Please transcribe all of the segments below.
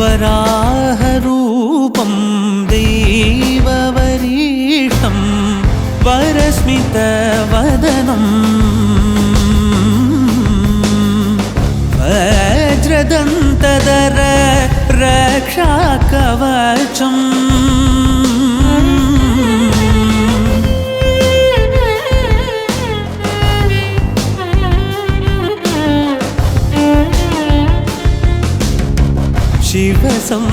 वराहरूपं दैववरीष्ठं वरस्मितवदनं वज्रदन्तधर रक्षाकवचम्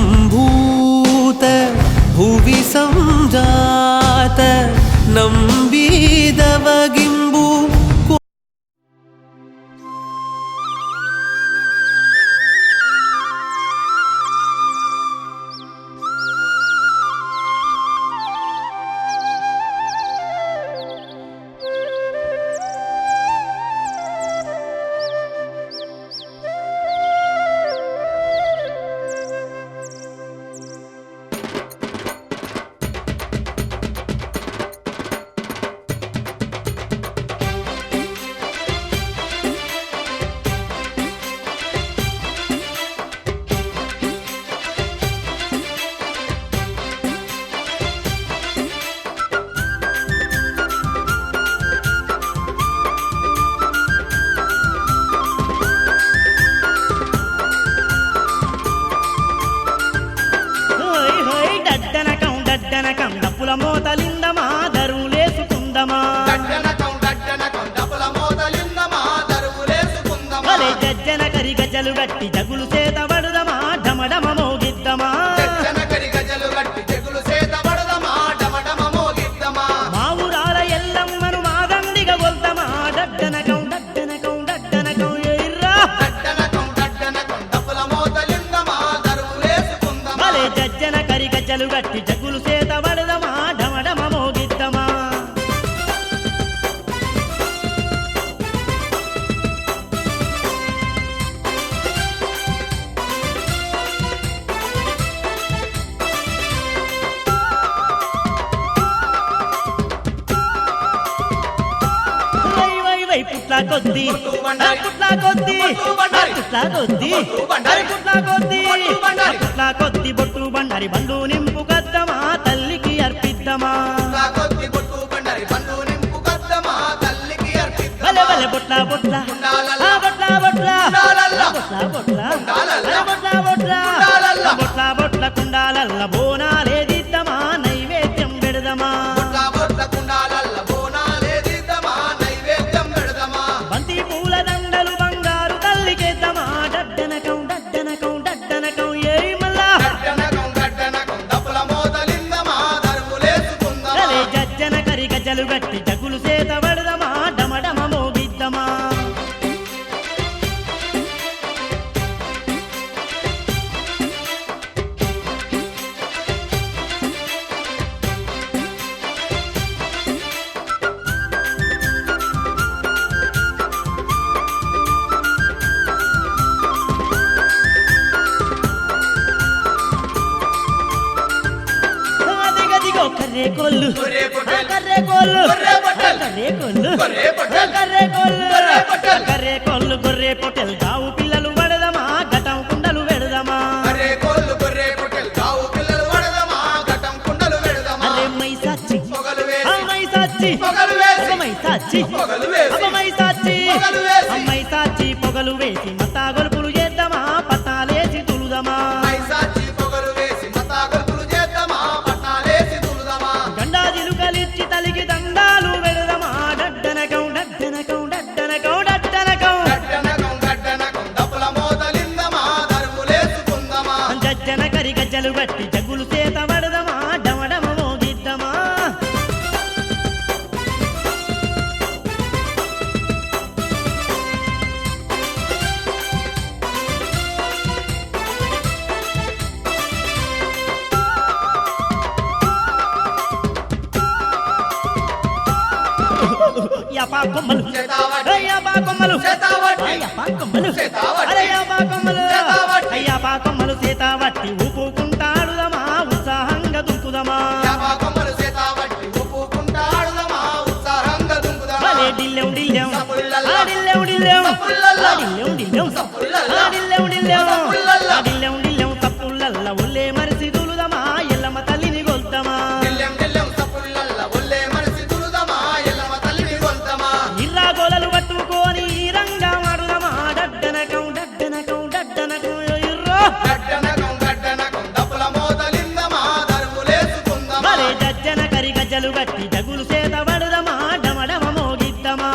शिवसम्भूत भुवि संजात नम्बीदवगिम्बु మోతలిందమా దరువులేసుకుందమా భలే జజ్జన కరి గజలు గట్టి జగులు సేత పడుదమా ఢమఢమ మోగిద్దమా మా ఊరాల ఎల్లమ్మను మా దండిగా గొల్దమా డడ్డనకం డడ్డనకం డడ్డనకం ఎర్రా భలే జజ్జన కరి గజలు గట్టి జగులు సేత పడుదమా ఢమఢమ మోగిద్దమా పుట్లా కొద్ది పుట్లా కొద్ది పుట్లా కొద్ది పుట్లా కొద్ది పుట్లా కొద్ది బొట్టు బండారి బండు నింపు కద్దమా తల్లికి అర్పిద్దమా బలే బలే బొట్లా బొట్లా బొట్లా బొట్లా బొట్లా బొట్లా బొట్లా బొట్లా బొట్లా బొట్ల కుండాలల్ల బోనాలేదిద్దమా నైవేద్యం పెడదమా బంతి పూల దండలు బంగారు తల్లికేద్దామా డడ్డనకం డడ్డనకం డడ్డనకం ఏయ్ మల్లా జజ్జన కరి గజలు గట్టి జగులు సేత పడదమా డమడమ మోగిద్దమా కర్రే కొల్లు కర్రే కొల్లు కర్రే కొల్లు కర్రే కొల్లు కర్రే కొల్లు గొర్రె పొటెల్ గావు పిల్లలు వడదమా ఘటం కుండలు వెడదమా అరే మైసాచి మైసాచి మైసాచి మైసాచి మైసాచి పొగలు వేసి మతా గొలుపులు చేద్దామా పతాలేసి తులుదమా గండాజిలుకలిచ్చి తలికి దండాలు వెడదమా డడ్డనకం డడ్డనకం డడ్డనకం డడ్డనకం జజ్జన కరి గజ్జలు గట్టి జగులు సేత వడదమా డమడమ మోగిద్దమా యాపా కొమ్మలు యాపా కొమ్మలు యాపా కొమ్మలు అరే యాపా కొమ్మలు యాపా కొమ్మలు సేత వట్టి ఊపుకుంటాడుదమా ఉత్సాహంగా దుంకుదమా భలే డిల్లెం డిల్లెం డిల్లెం డిల్లెం డిల్లెం డిల్లెం డిల్లెం డిల్లెం డిల్లెం తప్పుల గజ్జలు గట్టి జగులు చేత పడదమా డమడమ మోగిద్దమా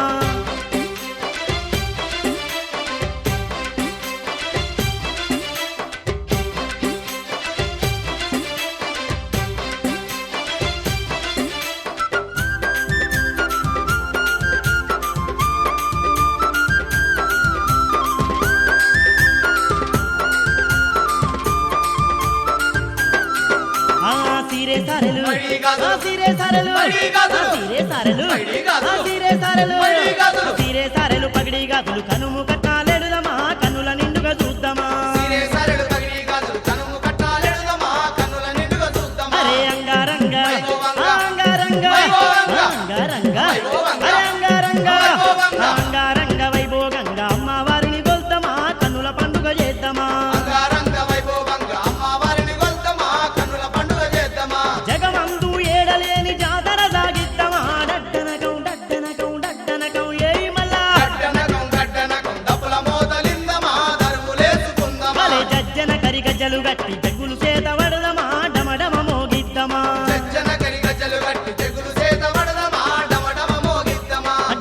సీరే సారెలు సీరే సారెలు సీరే సారెలు సీరే సారెలు సీరే సారెలు పగిడి గాజులు కనుము కట్టాలెడుదమా కన్నుల నిండుగా చూద్దామా అరే అంగారంగ అంగారంగ అంగారంగ అరే అంగారంగ అంగారంగ వైభోగంగా అమ్మవారిని కొల్తమా కన్నుల పండుగ చేద్దామా జగమందు ఏడలేని జాతర సాగిద్దమా డట్టనకం డట్టనకం డట్టనకం ఏయ్ మల్లా అలే జజ్జన కరి గజ్జలు గట్టి జగ్గులు చేత వడదమా డమడమ మోగిద్దమా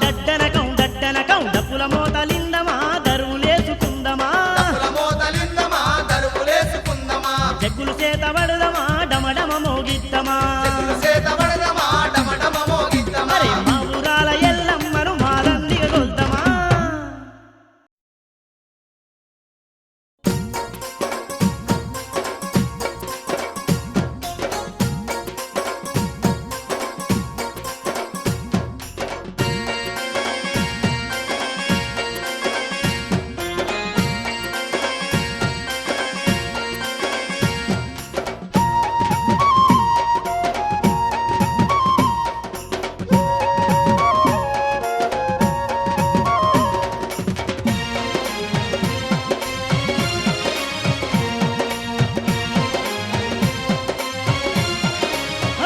డట్టనకం డట్టనకం డప్పుల మోతలిందమా దరువులేసుకుందమా జగ్గులు చేత వడదమా డమడమ మోగిద్దమా అరే మా ఊరాల ఎల్లమ్మను మారందిగా కొల్తమా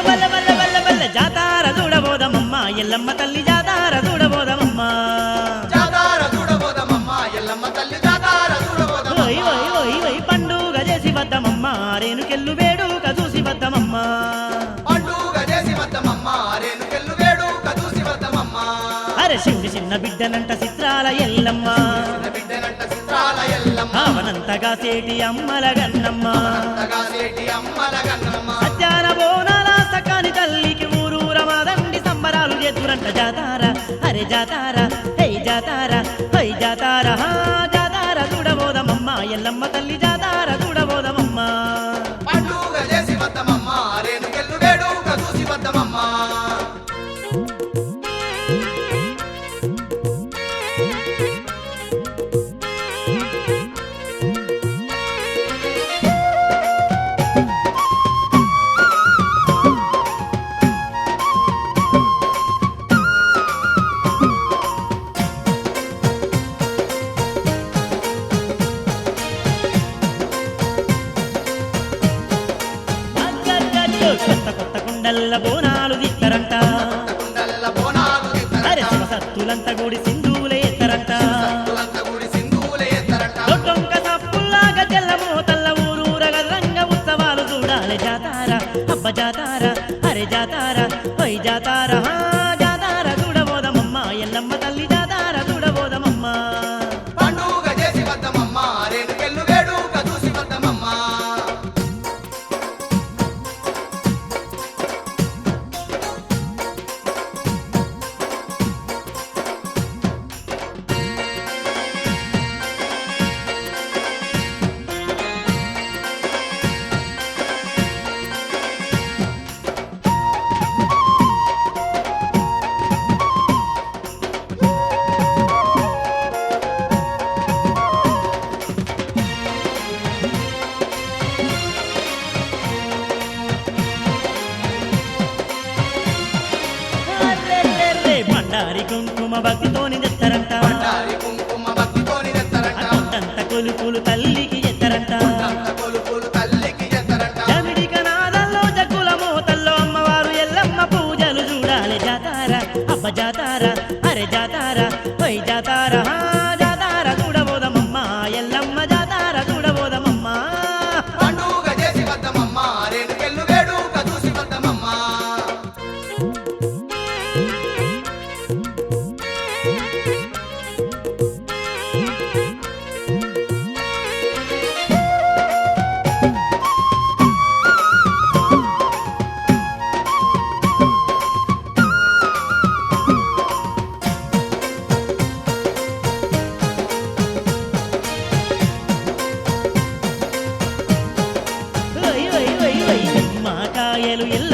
వల్ల వల్ల వల్ల వల్ల జాతార చూడబోదమమ్మ ఎల్లమ్మ తల్లి జాతార చూడబోదమమ్మ ఓయ్ ఓయ్ ఓయ్ ఓయ్ పండుగ చేసి వద్దమమ్మ రేణుకెళ్ళు వేడుక చూసి వద్దమమ్మ అరే శివుడి చిన్న బిడ్డనంట చిత్రాల ఎల్లమ్మ అవనంతగా సేటి అమ్మల గన్నమ్మ సత్యాన బోనాల సకాని తల్లికి ఊరూర మాదండి సంబరాలు చేతురంట జాతార అరే జాతార హై జాతార హై జాతార జాతార చూడబోదమమ్మ ఎల్లమ్మ తల్లి జాతార చూడబోదమమ్మ కొత్త కొత్త కుండల్ల బోనాలు దిక్కరంట అరే శివసత్తులంతా కూడి సింధువులే ఎత్తరంట దొడ్డొంక సప్పుల్లాగా తెల్ల మోతల్ల ఊరూరగ రంగ ఉత్సవాలు చూడాలి జాతార అబ్బ జాతార అరే జాతార పై జాతార జాతార చూడబోదమమ్మ ఎల్లమ్మ తల్లి జాతార చూడబోదమమ్మ బండారి కుంకుమ భక్తితోని తెత్తరంట అట్టంత కొలుపులు తల్లికి ఎత్తరంట జమిడిక నాదల్లో జగ్గుల మోతల్లో అమ్మవారు ఎల్లమ్మ పూజలు చూడాలి జాతార అబ్బ జాతార అరే జాతార పై జాతార జాతార చూడబోదమమ్మ ఎల్లమ్మ జాతార చూడబోదమమ్మ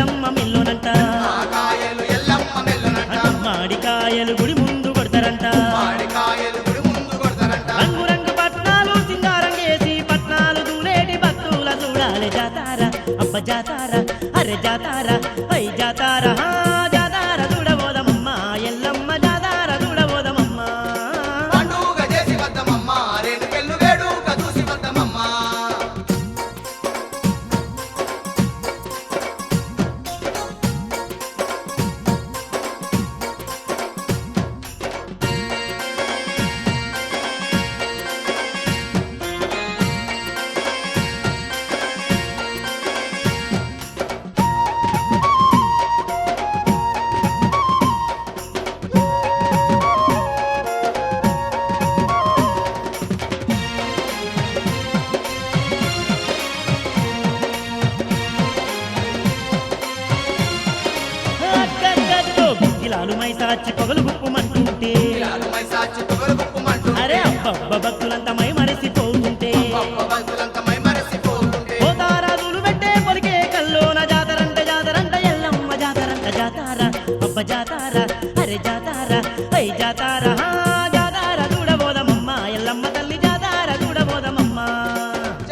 ఎల్లమ్మ మెల్లోనంట కాయలు ఎల్లమ్మ మెల్లునంట మాడికాయలు గుడి ముందు కొడతారంట మాడికాయలు గుడి ముందు కొడతారంట రంగు రంగు పట్నాలు సింగారం చేసి పట్నాలు దూలేటి భక్తుల చూడాలి జాతార అబ్బ జాతార అరే జాతార ఐ జాతార హా జాతార చూడబోదమమ్మ ఎల్లమ్మ జాతార చూడబోదమమ్మ పండుగ చేసి వద్దమమ్మ రేణుకెళ్ళు వేడుక చూసి వద్దమమ్మ అగ్గగ్గగ్గో గుగ్గిలాలు మైసాచి పొగలు గుప్పుమంటుంటే ఇలాలు మైసాచి పొగలు గుప్పుమంటూ అరే అబ్బబ్బ భక్తులంతా మై మరిసిపోతుంటే గొప్ప భక్తులంతా మైమరసిపోతుంటే పోతారాజులు పెట్టే పొలికే కల్లోన జాతరంట జాతరంట ఎల్లమ్మ జాతరంట జాతార అబ్బ జాతార అరే జాతార ఐ జాతార హా జాతార చూడబోదమమ్మ ఎల్లమ్మ తల్లి జాతార చూడబోదమమ్మ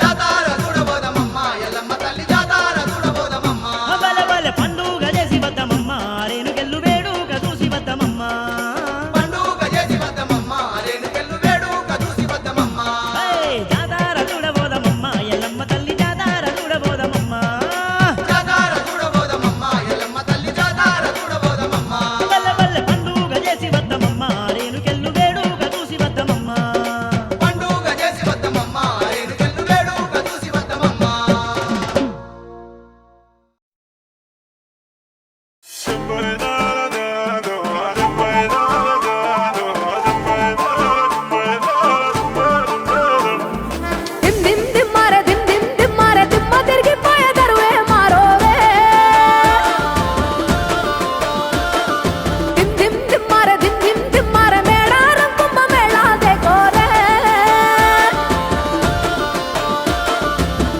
జాతార చూడబోదమమ్మ ఎల్లమ్మ తల్లి జాతార చూడబోదమమ్మ బల బల పండుగ చేసి వద్దమమ్మ రేణుకెళ్ళు వేడుక చూసి వద్దమమ్మ పండుగ చేసి వద్దమమ్మ రేణుకెళ్ళు వేడుక చూసి వద్దమమ్మ ఏయ్ జాతార చూడబోదమమ్మ ఎల్లమ్మ తల్లి జాతార చూడబోదమమ్మ జాతార చూడబోదమమ్మ ఎల్లమ్మ తల్లి జాతార చూడబోదమమ్మ బల్ల బల్ల పండుగ చేసి వద్దమమ్మ రేణుకెళ్ళు వేడుక చూసి వద్దమమ్మ పండుగ చేసి వద్దమమ్మ రేణుకెళ్ళు వేడుక చూసి వద్దమమ్మ దిమ్ దిమ్ దిమ్మారే దిమ్ దిమ్ దిమ్మారే దిమ్మ తిరిగిపోయే దరువే మారోవే దిమ్ దిమ్ దిమ్మారే దిమ్ దిమ్ దిమ్మారే మేడారం కుంభ మేళా దేకోరే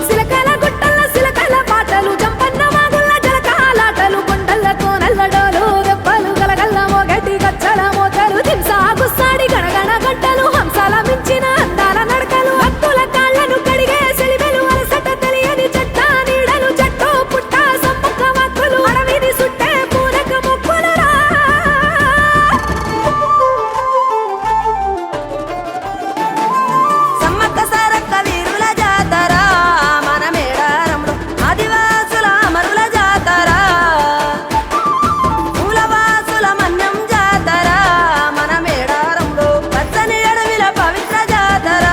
సిలకల గుట్టల సిలకల పాటలు జంపన్న వాగుల్ల జలకాలాటలు కొండల కోనల్లడోలు దెబ్బలు గలగల్ల మోగటి గచ్చల మోతలు దింసా గుస్సాడి గణగణ గంటలు హంసాల మించిన అందాల నడకలు భక్తుల కాళ్ళను కడిగే సెలివెలు అలసట తెలియని చెట్ట నీడలు చెట్టు పుట్ట సమ్మక్క వక్కులు అడవిని సుట్టే పూరక మొక్కులరా సమ్మక్క సారక్క వీరుల జాతర మన మేడారంలో ఆదివాసుల అమరుల జాతర మూలవాసుల మన్యం జాతర మన మేడారంలో పచ్చని అడవిల పవిత్ర జాతర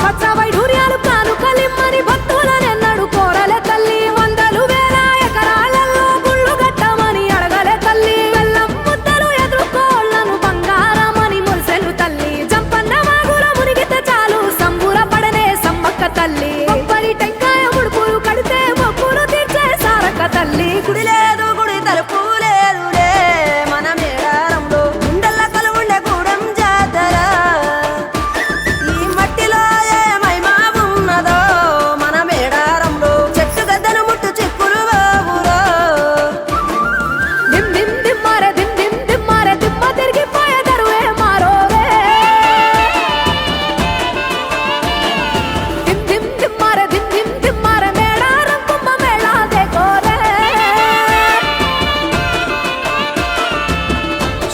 పచ్చ వైడూర్యాలు కానుకలిమ్మని భక్తులనెన్నడు కోరలే తల్లి వందలు వేల ఎకరాలలో గుళ్ళు గట్టమని అడగలే తల్లి బెల్లం ముద్దలు ఎదుర్కోళ్లను బంగారమని మురిసెలు తల్లి జంపన్న వాగుల మునిగితే చాలు సంబూర పడనే సమ్మక్క తల్లి కొబ్బరి టెంకాయ ముడుపులు కడితే మొక్కులు తీర్చే సారక్క తల్లి గుడి లేదు గుడి తలుపు లేదులే మన మేడారంలో గుండెల్ల కలువుండే గూడెం జాతర ఈ మట్టిలో ఏ మహిమ ఉన్నదో మన మేడారంలో చెట్టు గద్దను ముట్టు చిక్కులు బాబురో దిమ్ దిమ్ దిమ్మారే దిమ్ దిమ్ దిమ్మారే దిమ్మ తిరిగిపోయే దరువే మారోవే దిమ్ దిమ్ దిమ్మారే దిమ్ దిమ్ దిమ్మారే మేడారం కుంభ మేళా దేకోరే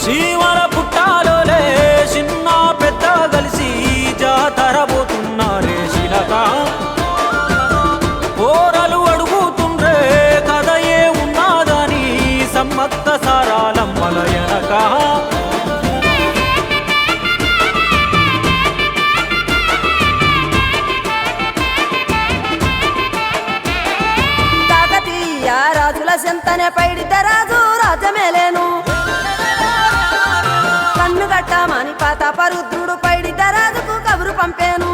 శ్రీవర పుట్టాలోలే చిన్న పెద్ద కలిసి జాతర పోతున్నారే శిలక పోరలు అడుగుతుండ్రే కథ ఏ ఉన్నాదని సమ్మక్క సారాలమ్మల ఎనక కాకతీయ రాజుల చెంతనే పైడిత రాజు రాజమేలేను కన్ను కట్టమని పాతాపరుద్రుడు పైడిత రాజుకు కబురు పంపేను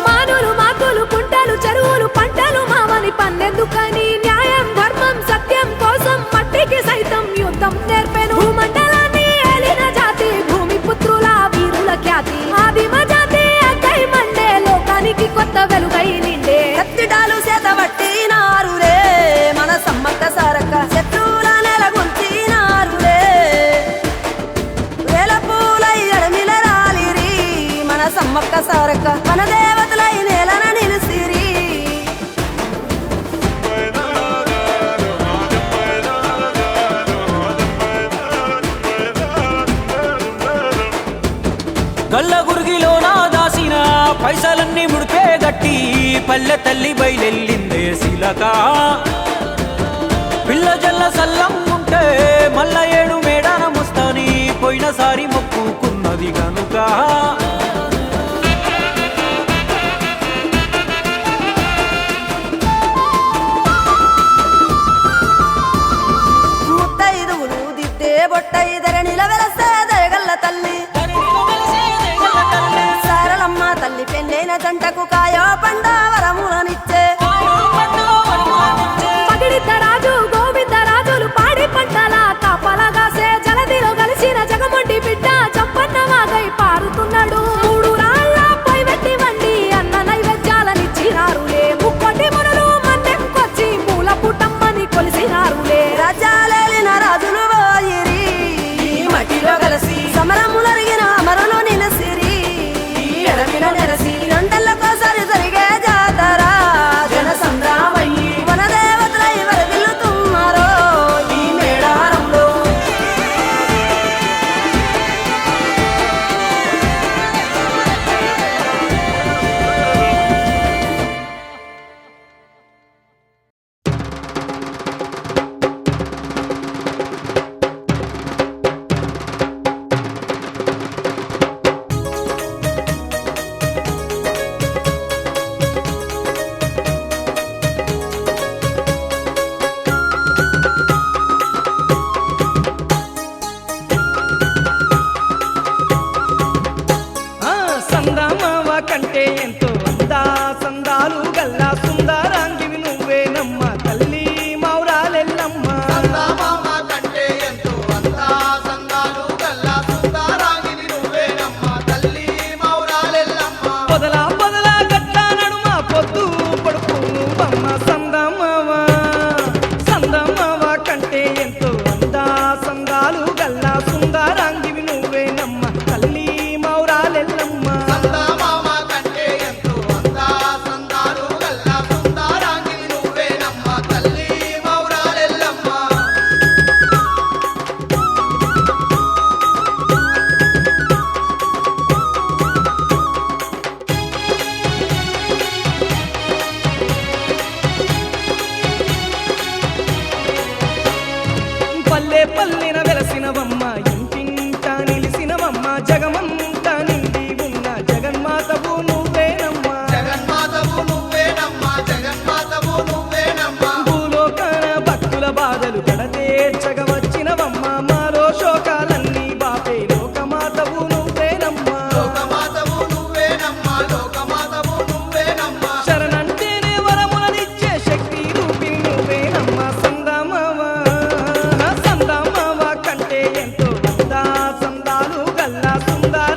మానులు మాకులు కుంటలు చెరువులు పంటలు మామని పన్నెందుకని న్యాయం ధర్మం సత్యం కోసం మట్టికి సైతం యుద్ధం నేర్పెను భూమండలాన్ని ఏలిన జాతి భూమి పుత్రుల వీరుల ఖ్యాతి ఆదిమ జాతి అక్కై మండే లోకానికి కొత్త వెలుగై నిండే కత్తిడాలు చేతబట్టి పైసలన్నీ ముడిపే గట్టి పల్లె తల్లి బయలెల్లిందే శిలక పిల్ల జల్ల సల్లం ఉంటే మల్ల 7 మేడాన ముస్తాని పోయినసారి మొక్కుకున్నది గనుక ముత్తైదువులు దిద్దే బొట్టైదర నిలవెలసే దయగల్ల తల్లి సారలమ్మ తల్లి పెళ్ళైన జంటకు కాయో పండా వరములనిచ్చే పగిడిద్దరాజు గోవిందరాజులు పాడి పంటల కాపలగాసే జలదిలో కలిసిన జగమొండి బిడ్డ చంపన్న వాగై పారుతున్నాడు 3 రాళ్ళ పై వెట్టి వండి అన్న నైవేద్యాలనిచ్చినారులే ముక్కోటి మునులు మన్నెంకొచ్చి మూల పుట్టమ్మని కొలిసినారులే రాజ్యాలేలిన రాజులు పోయిరి మట్టిలో కలిసి సమరములరిగిన అమరులు నిలసిరి ఎడమిన నెరసి రెండెళ్ళకోసారి జరిగే జాతర జన సంద్రామయ్యి మన దేవతలై వరదిల్లుతున్నారో ఈ మేడారంలో సందామావ కంటే ఎంతో అందా సందాలు గల్లా సుందరాంగివి నువ్వేనమ్మ తల్లి మౌరాలెల్లమ్మ సందామామ కంటే ఎంతో అంతా సందాలు గల్లా సుందరాంగిని నువ్వేనమ్మ తల్లి మౌరాలెల్లమ్మ పొదలా పొదలా గట్ల నడుమ పొద్దు పడుపు నువ్వమ్మ సందామావ సందామావ కంటే ఎంతో అందా సందాలు గల్లా సుందరాంగివి నువ్వేనమ్మ తల్లి మౌరాలెల్లమ్మ సందామామ కంటే ఎంతో అంతా సందాలు గల్లా సుందరాంగిని నువ్వేనమ్మ తల్లి మౌరాలెల్లమ్మ పల్లె పల్లెన వెలసినవమ్మ ఇంటింట నిలిసినవమ్మ జగమంతా నిండి ఉన్న జగన్మాతవు నువ్వేనమ్మ జగన్మాతవు నువ్వేనమ్మ జగన్మాతవు నువ్వేనమ్మ భూలోకాన భక్తుల బాధలు గడతేర్చగ వచ్చినవమ్మ మాలో శోకాలన్నీ బాపే లోకమాతవు నువ్వేనమ్మ లోకమాతవు నువ్వేనమ్మ లోకమాతవు నువ్వేనమ్మ శరణంటేనే వరములనిచ్చే శక్తి రూపిణి నువ్వేనమ్మ సందామావ సందామావ కంటే ఎంతో అందా సందాలు గల్లా సుందర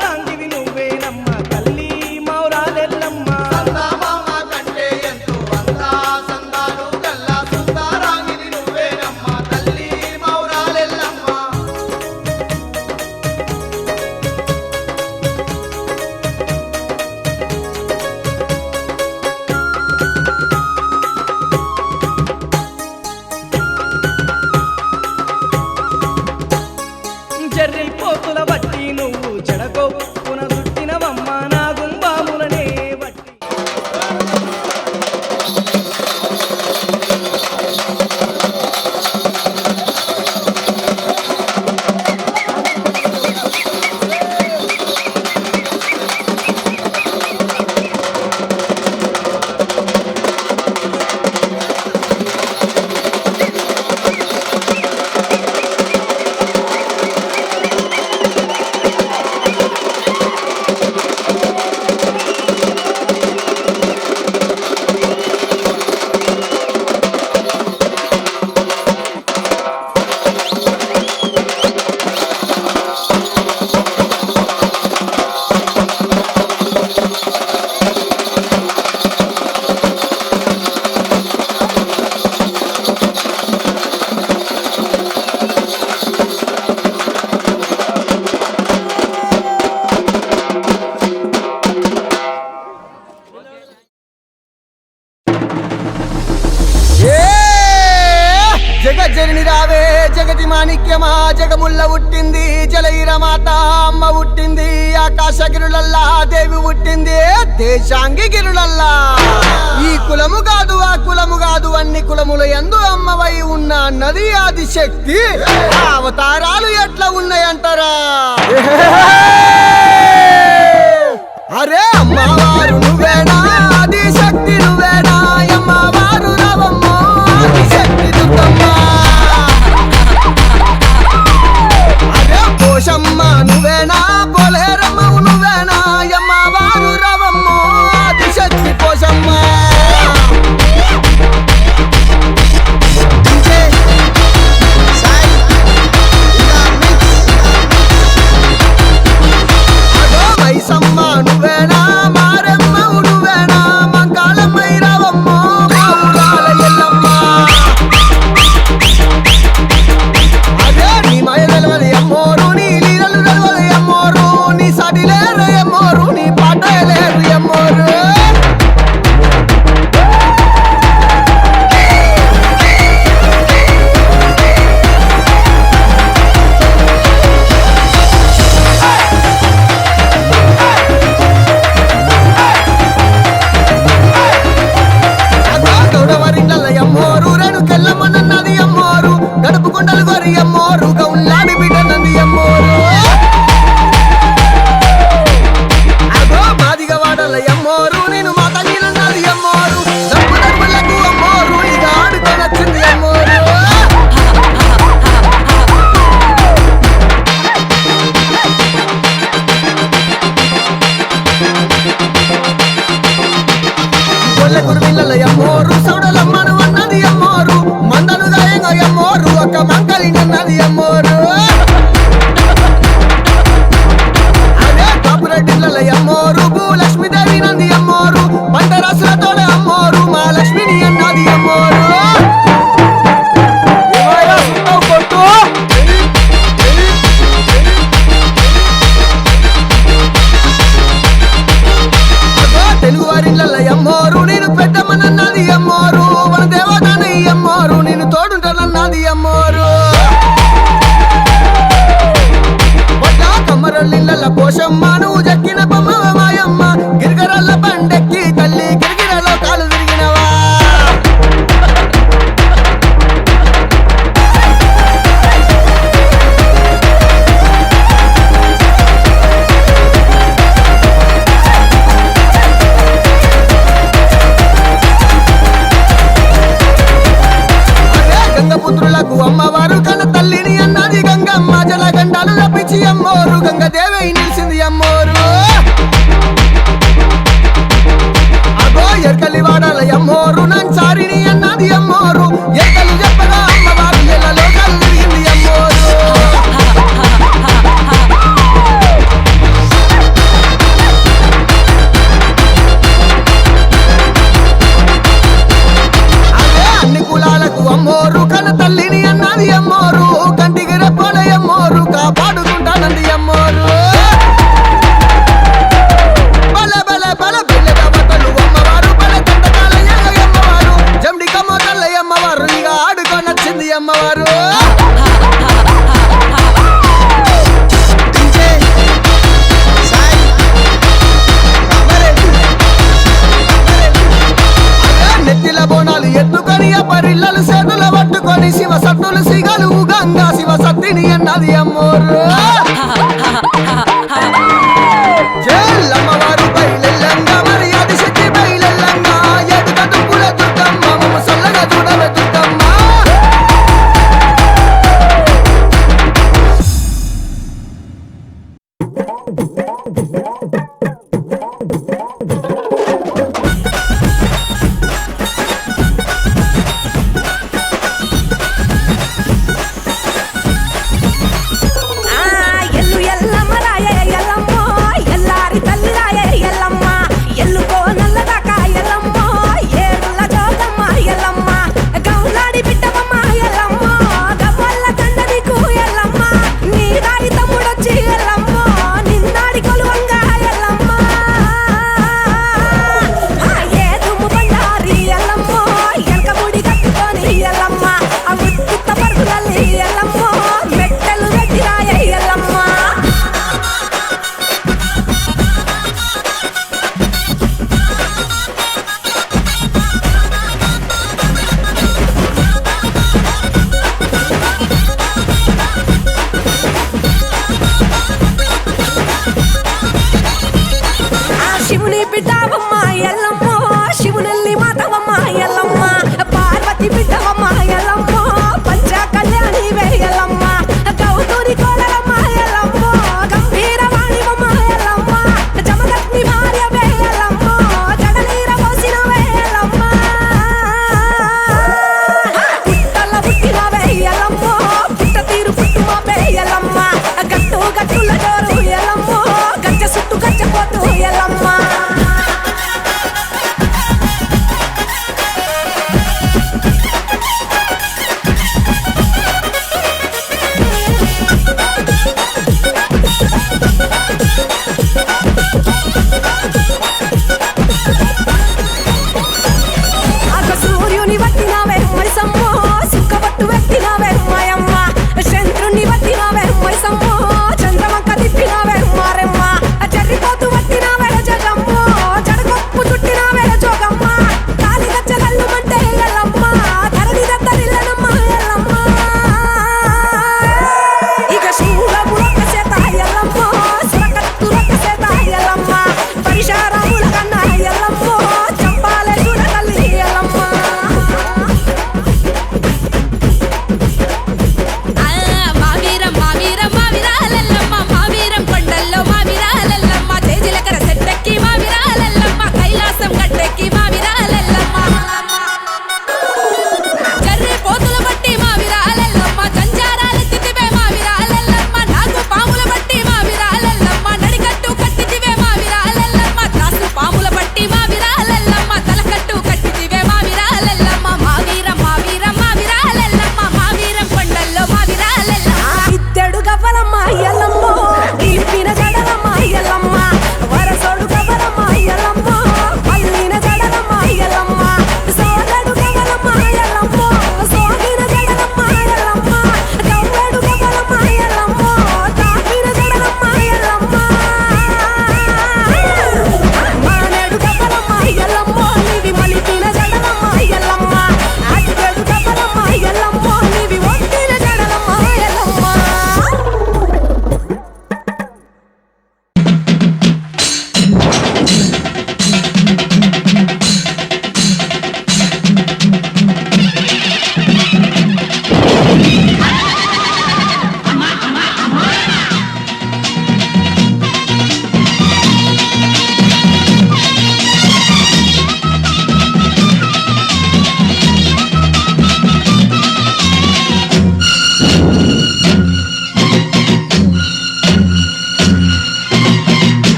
జగజ్జరిని రావే జగతి మాణిక్యమా జగముల్ల పుట్టింది జలయిర మాత అమ్మ పుట్టింది ఆకాశ గిరులల్లా దేవి పుట్టింది దేశాంగి గిరులల్లా ఈ కులము కాదు ఆ కులము కాదు అన్ని కులముల యందు అమ్మవై ఉన్న నది ఆది శక్తి ఆ అవతారాలు ఎట్లా ఉన్నాయంటారా అరే అమ్మవారు నువ్వేనా ఆది శక్తి నువ్వేనా అమ్మవారు రావమ్మ ఆది శక్తి దుర్గమ్మ అరే పోషమ్మ నువ్వేనా పోలేరమ్మవు నువ్వేనా అమ్మవారు రావమ్మ ఆది శక్తి పోషమ్మ మైసమ్మ నువ్వేనా మారమ్మవు నువ్వేనా మంకాళమ్మై రావమ్మ మా ఊరాల ఎల్లమ్మ అదే నీ మయ తెలవది అమ్మోరు నీ లీలలు తెలవది అమ్మోరు నీ సాటి లేరు అమ్మోరు నీ పాట లేరు అమ్మోరు అమ్మోరు రేణుకెళ్ళమన్నది అమ్మోరు గడుపు కొండలు గొరి అమ్మోరు గౌన్లాడి బిడ్డనంది అమ్మోరు అగో మాదిగ వాడల అమ్మోరు నేను మా తల్లినన్నది అమ్మోరు డబ్బు డబ్బులకు అమ్మోరు ఇక ఆడుకొనొచ్చింది అమ్మోరు కొల్ల కురుమిల్ల అమ్మోరు సౌడలమ్మను అన్నది అమ్మోరు మందలు గాయంగా అమ్మోరు ఒక మంకలినన్నది అమ్మోరు అదే కాపురెడ్డిల్ల అమ్మోరు భూలక్ష్మీదేవి నంది అమ్మోరు పంట రాసులతోడ అమ్మోరు మా లక్ష్మిని అన్నది అమ్మోరు తెలుగు వారిళ్ళ అమ్మోరు నేను పెద్దమ్మనన్నది అమ్మోరు మన దేవతని అమ్మోరు నేను తోడుంటానన్నది అమ్మోరు వడ్ల కమ్మరొల్లిళ్ళ పోషమ్మ నువ్వు జక్కిన బొమ్మ మాయమ్మ గిరిగరల్ల బండెక్కి తల్లి గిరిగిరలో కాలు తిరిగినవా గంగపుత్రులకు అమ్మవారు కన్న తల్లిని అన్నది గంగమ్మ జలగండాలు రప్పించి అమ్మోరు గంగదేవి నిలిచింది అమ్మోరు అగో ఎర్కలి వాడాల అమ్మోరు నంచారిని అన్నది అమ్మోరు ఎర్కలు చెప్పగా అమ్మవారు ఎల్లలో కళ్ళు తిరిగింది అమ్మోరు అదే అన్ని కులాలకు అమ్మోరు కన్న తల్లిని అన్నది అమ్మోరు కంటికి రెప్పల అమ్మోరు కాపాడుకుంటానంది అమ్మోరు బల బల బల పిల్లగా బట్టలు అమ్మవారు బల కంటకాల అమ్మవారు జమ్డి కమ్మోతల్ల అమ్మవారు ఇక ఆడుకొనొచ్చింది అమ్మవారు నెత్తిల బోనాలు ఎత్తుకొని అప్పరిల్లలు చేతుల పట్టుకొని శివ సత్తులు సిగలు గంగా శివ సత్తిని అన్నది అమ్మోరు చెల్లమ్మవారు బయలెల్లంగా మరి అది శక్తి బయలెల్లంగా ఎదుట దుప్పుల దుర్గమ్మ మమ్మ సల్లగా చూడవే దుర్గమ్మ ఆ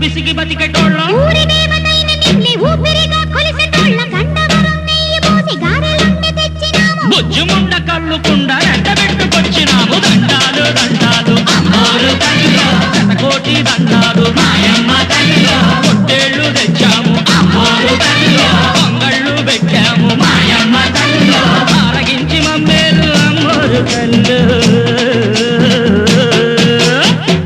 బిసిగి బతికెటోళ్ళం ఊరి దేవతైన నిన్నే ఊపిరిగా కొలిసెటోళ్ళ గండవరం నెయ్యి పోసి గారెలుండి తెచ్చినాము బుజ్జుముండ కళ్ళుకుండా ఎండబెట్టుకొచ్చినాము దండాలు దండాలు అమ్మోరు తల్లిలో శతకోటి దండాలు మాయమ్మ తల్లిలో పొట్టేళ్ళు తెచ్చాము అమ్మోరు తల్లిలో పొంగళ్ళు పెట్టాము మాయమ్మ తల్లిలో ఆరగించి మమ్మేలు అమ్మోరు తల్లు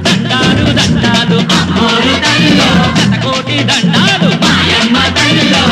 దండాలు దండాలు అమ్మోరు తల్లిలో శతకోటి దండాలు మాయమ్మ తల్లిలో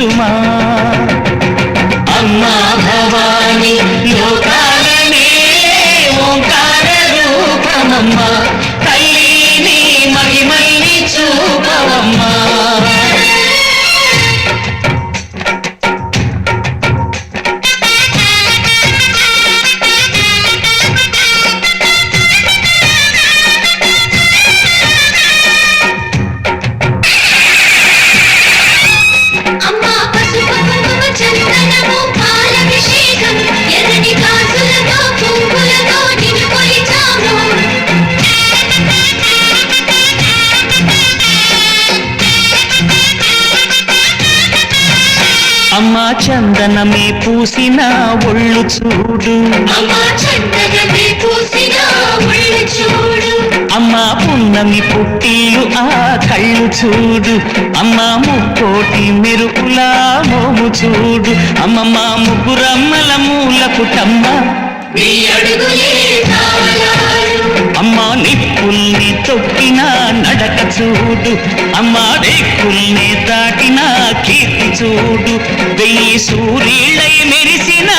సుమా అమ్మా భవాని లోకాలనే ఓంకార రూపమమ్మా తల్లిని మహిమల్ని చూపవమ్మా అమ్మా పసుపు కుంకుమ చందనము పాలభిషేకం ఎర్రని గాజులతో పువ్వులతో నిన్ను కొలిచాము అమ్మా చందనమే పూసిన ఒళ్ళు చూడు అమ్మా చందనమే పూసిన ఒళ్ళు చూడు అమ్మా పున్నమి పుట్టిల్లు ఆ కళ్ళు చూడు అమ్మా ముక్కోటి మెరుపులా మోము చూడు అమ్మమ్మ ముగ్గురమ్మల మూల పుటమ్మ నీ అడుగులే తాళాలు అమ్మా నిప్పుల్ని తొక్కిన నడక చూడు అమ్మా రేకుల్ని దాటిన కీర్తి చూడు 1000 సూర్యులై మెరిసిన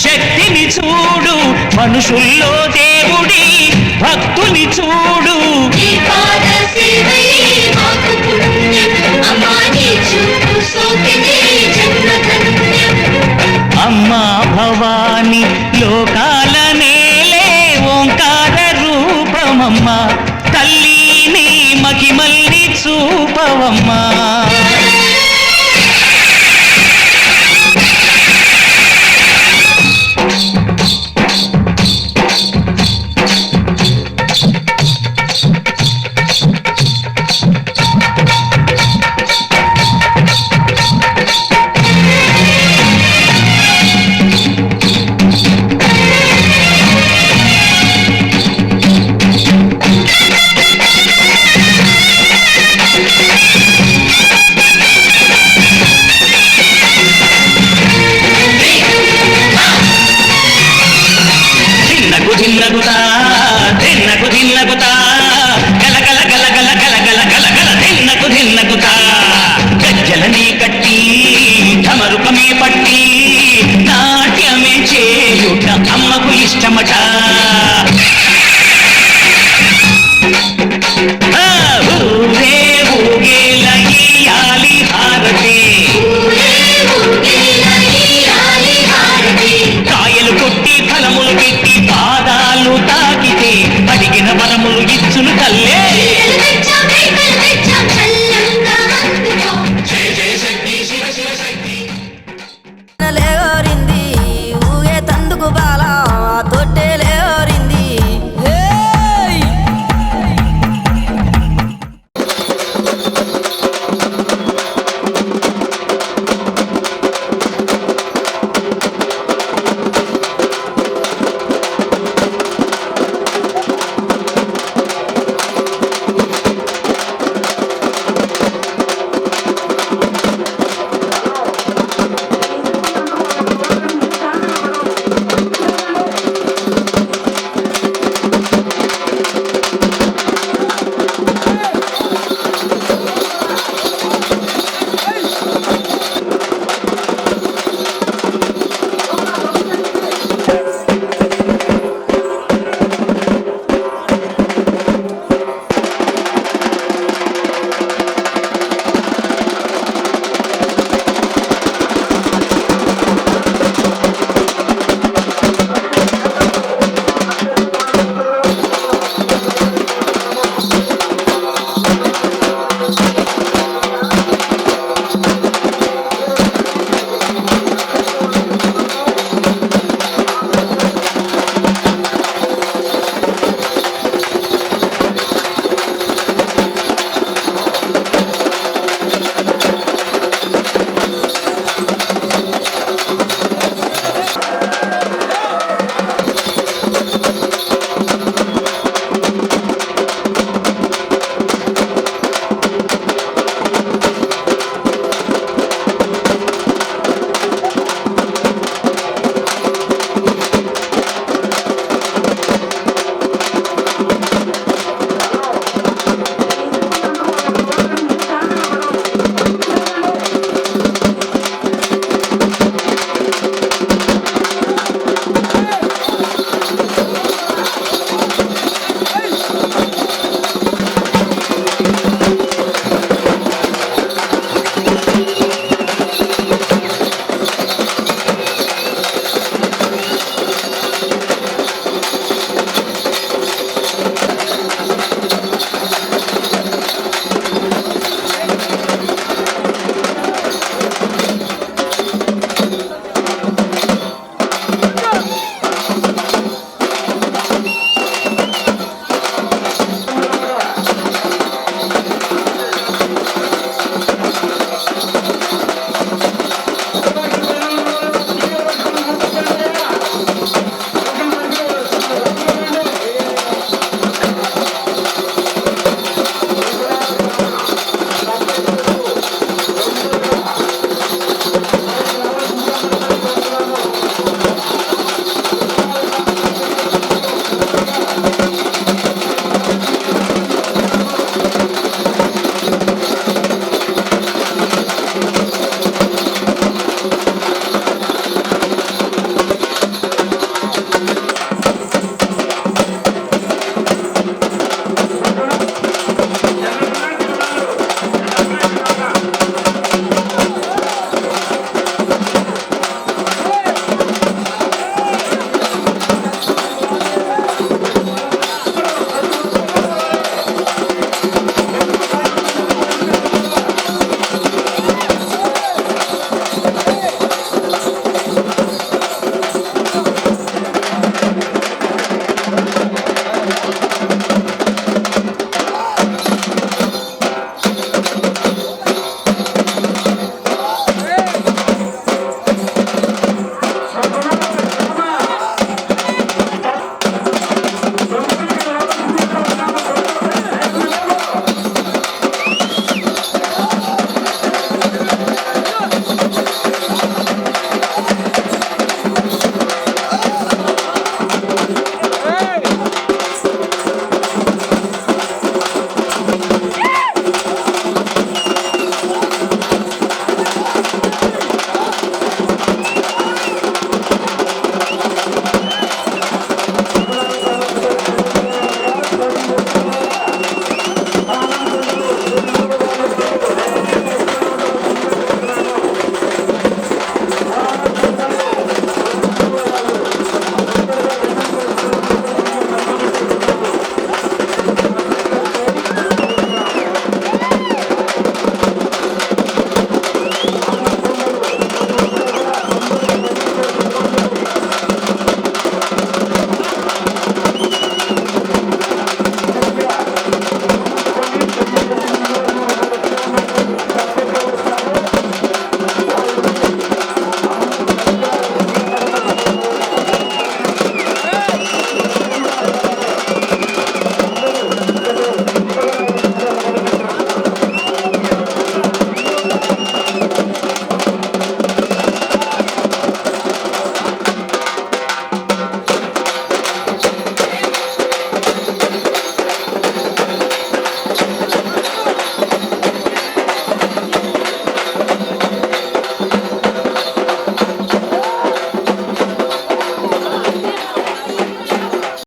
శక్తిని చూడు మనుషుల్లో దేవుడి భక్తుని చూడు నీ పాద సేవయే మాకు పుణ్యం అమ్మా నీ చూపు సోకిన